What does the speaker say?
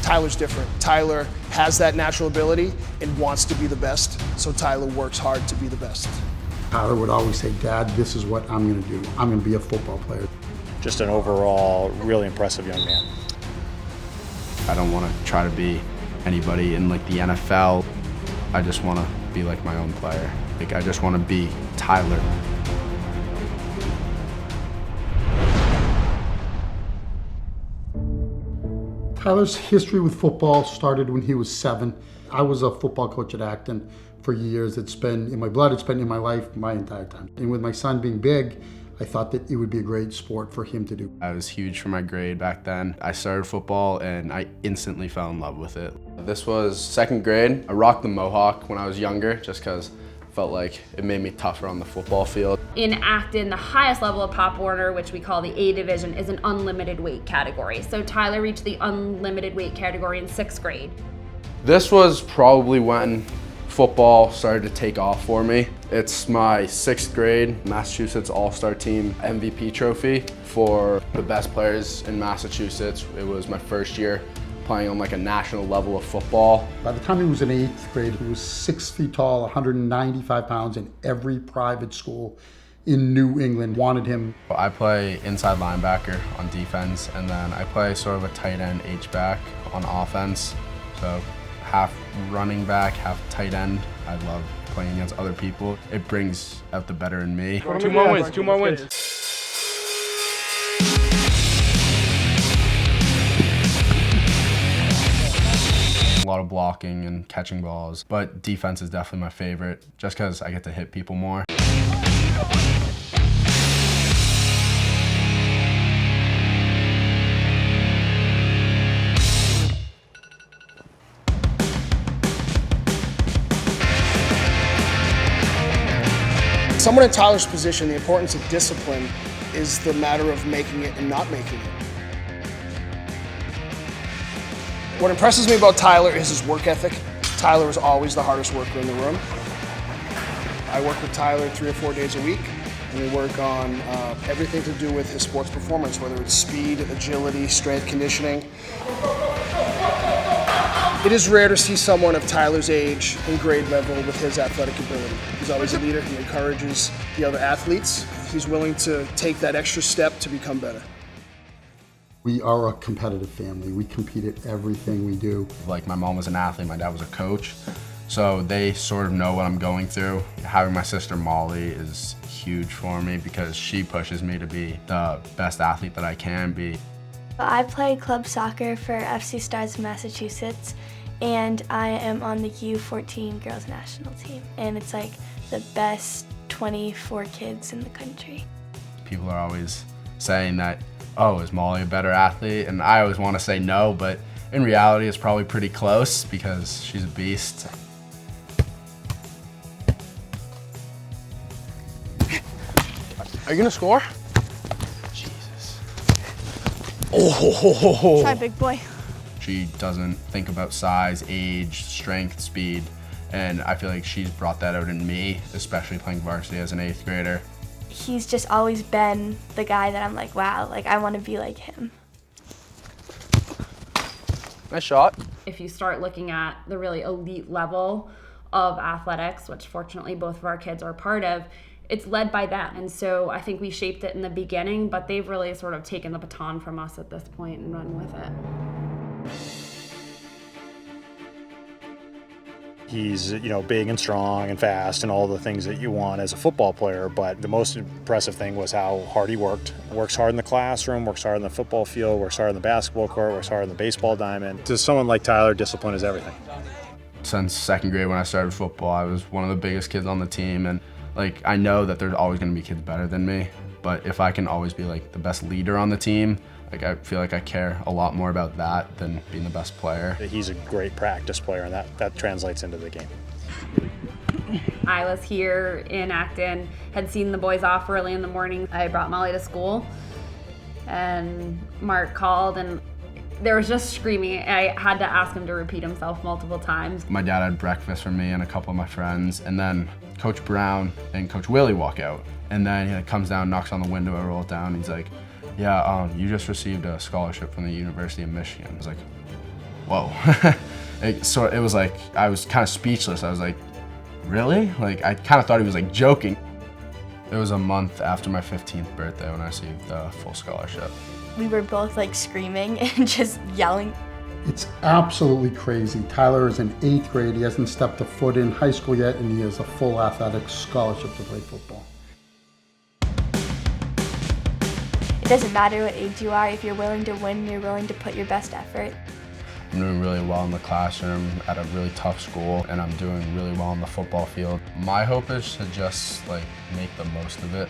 Tyler's different. Tyler has that natural ability and wants to be the best, so Tyler works hard to be the best. Tyler would always say, Dad, this is what I'm going to do. I'm going to be a football player. Just an overall really impressive young man. I don't want to try to be anybody in like the NFL. I just want to be like my own player. Like I just want to be Tyler. Tyler's history with football started when he was 7. I was a football coach at Acton for years. It's been in my blood, it's been in my life my entire time. And with my son being big, I thought that it would be a great sport for him to do. I was huge for my grade back then. I started football and I instantly fell in love with it. This was 2nd grade. I rocked the mohawk when I was younger just because I felt like it made me tougher on the football field. In Acton, the highest level of Pop Warner, which we call the A division, is an unlimited weight category. So Tyler reached the unlimited weight category in 6th grade. This was probably when football started to take off for me. It's my 6th grade Massachusetts All-Star Team MVP trophy for the best players in Massachusetts. It was my first year playing on like a national level of football. By the time he was in 8th grade, he was 6 feet tall, 195 pounds, and every private school in New England wanted him. I play inside linebacker on defense, and then I play sort of a tight end H-back on offense. So half running back, half tight end. I love playing against other people. It brings out the better in me. 2 more wins, 2 more wins. A lot of blocking and catching balls, but defense is definitely my favorite just because I get to hit people more. Someone in Tyler's position, the importance of discipline is the matter of making it and not making it. What impresses me about Tyler is his work ethic. Tyler is always the hardest worker in the room. I work with Tyler 3 or 4 days a week, and we work on everything to do with his sports performance, whether it's speed, agility, strength conditioning. It is rare to see someone of Tyler's age and grade level with his athletic ability. He's always a leader. He encourages the other athletes. He's willing to take that extra step to become better. We are a competitive family. We compete at everything we do. Like my mom was an athlete, my dad was a coach, so they sort of know what I'm going through. Having my sister Molly is huge for me because she pushes me to be the best athlete that I can be. I play club soccer for FC Stars of Massachusetts, and I am on the U14 girls national team, and it's like the best 24 kids in the country. People are always saying that, oh, is Molly a better athlete? And I always want to say no, but in reality it's probably pretty close because she's a beast. Are you gonna score? Jesus. Oh. Try big boy. She doesn't think about size, age, strength, speed, and I feel like she's brought that out in me, especially playing varsity as an 8th grader. He's just always been the guy that I'm like, wow, like I want to be like him. Nice shot. If you start looking at the really elite level of athletics, which fortunately both of our kids are part of, it's led by them. And so I think we shaped it in the beginning, but they've really sort of taken the baton from us at this point and run with it. He's, big and strong and fast and all the things that you want as a football player, but the most impressive thing was how hard he worked. Works hard in the classroom, works hard on the football field, works hard on the basketball court, works hard on the baseball diamond. To someone like Tyler, discipline is everything. Since 2nd grade when I started football, I was one of the biggest kids on the team, and I know that there's always going to be kids better than me, but if I can always be the best leader on the team, I feel like I care a lot more about that than being the best player. He's a great practice player, and that translates into the game. I was here in Acton, had seen the boys off early in the morning. I brought Molly to school, and Mark called, and there was just screaming. I had to ask him to repeat himself multiple times. My dad had breakfast for me and a couple of my friends, and then Coach Brown and Coach Willie walk out, and then he comes down, knocks on the window, I roll it down, and he's like, yeah, you just received a scholarship from the University of Michigan. I was like, whoa. So it was like, I was kind of speechless. I was like, really? Like, I kind of thought he was like joking. It was a month after my 15th birthday when I received the full scholarship. We were both like screaming and just yelling. It's absolutely crazy. Tyler is in 8th grade. He hasn't stepped a foot in high school yet, and he has a full athletic scholarship to play football. It doesn't matter what age you are, if you're willing to win, you're willing to put your best effort. I'm doing really well in the classroom at a really tough school, and I'm doing really well on the football field. My hope is to just like make the most of it.